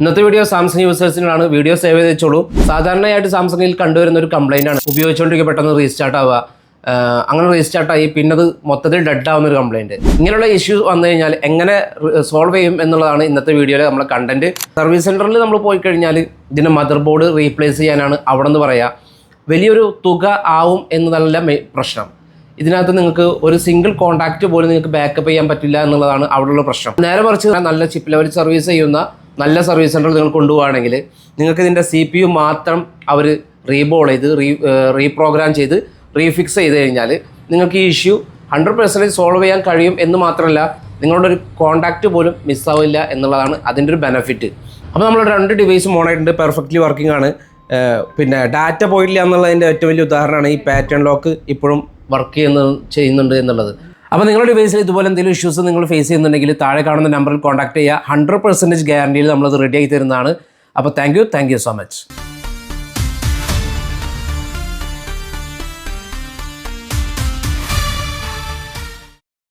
ഇന്നത്തെ video Samsung യൂസേഴ്സിനാണ്. Video save ചെയ്ത് വെച്ചോളൂ. സാധാരണയായിട്ട് സാംസങ്ങിൽ കണ്ടുവരുന്ന ഒരു കംപ്ലൈൻ്റ് ആണ് ഉപയോഗിച്ചുകൊണ്ടിരിക്കുക പെട്ടെന്ന് റീസ്റ്റാർട്ട് ആവുക. അങ്ങനെ റീസ്റ്റാർട്ടായി പിന്നെ അത് മൊത്തത്തിൽ ഡെഡ് ആവുന്ന ഒരു കംപ്ലൈൻറ്റ്. ഇങ്ങനെയുള്ള ഇഷ്യൂ വന്നു കഴിഞ്ഞാൽ എങ്ങനെ സോൾവ് ചെയ്യും എന്നുള്ളതാണ് ഇന്നത്തെ വീഡിയോയിൽ നമ്മളെ കണ്ടന്റ്. സർവീസ് സെൻറ്ററിൽ നമ്മൾ പോയി കഴിഞ്ഞാൽ ഇതിൻ്റെ മദർ ബോർഡ് റീപ്ലേസ് ചെയ്യാനാണ് അവിടെ നിന്ന് പറയുക. വലിയൊരു തുക ആവും എന്നതല്ല പ്രശ്നം. ഇതിനകത്ത് നിങ്ങൾക്ക് ഒരു സിംഗിൾ കോൺടാക്റ്റ് പോലും നിങ്ങൾക്ക് ബാക്കപ്പ് ചെയ്യാൻ പറ്റില്ല എന്നുള്ളതാണ് അവിടെയുള്ള പ്രശ്നം. നേരെ മറിച്ച് നല്ല ചിപ്പ് ലെവൽ സർവീസ് ചെയ്യുന്ന നല്ല സർവീസ് സെൻറ്ററിൽ നിങ്ങൾ കൊണ്ടുപോവുകയാണെങ്കിൽ നിങ്ങൾക്ക് ഇതിൻ്റെ CPU മാത്രം അവർ റീബോൾ ചെയ്ത് റീപ്രോഗ്രാം ചെയ്ത് റീഫിക്സ് ചെയ്ത് കഴിഞ്ഞാൽ നിങ്ങൾക്ക് ഈ ഇഷ്യൂ 100% സോൾവ് ചെയ്യാൻ കഴിയും എന്ന് മാത്രമല്ല നിങ്ങളുടെ ഒരു കോൺടാക്റ്റ് പോലും മിസ്സാവില്ല എന്നുള്ളതാണ് അതിൻ്റെ ഒരു ബെനിഫിറ്റ്. അപ്പോൾ നമ്മൾ 2 ഡിവൈസും ഓണായിട്ടുണ്ട്, പെർഫെക്റ്റ്ലി വർക്കിംഗ് ആണ്. പിന്നെ ഡാറ്റ പോയില്ല എന്നുള്ളതിൻ്റെ ഏറ്റവും വലിയ ഉദാഹരണമാണ് ഈ പാറ്റേൺ ലോക്ക് ഇപ്പോഴും വർക്ക് ചെയ്യുന്നുണ്ട് എന്നുള്ളത്. അപ്പോൾ നിങ്ങളുടെ ഡിവൈസിൽ ഇതുപോലെ എന്തെങ്കിലും ഇഷ്യൂസ് നിങ്ങൾ ഫേസ് ചെയ്യുന്നുണ്ടെങ്കിൽ താഴെ കാണുന്ന നമ്പറിൽ കോൺടാക്ട് ചെയ്യുക. 100% ഗ്യാരണ്ടിയിൽ നമ്മളത് റെഡി ആക്കി തരുന്നതാണ്. അപ്പോൾ താങ്ക് യു സോ മച്ച്.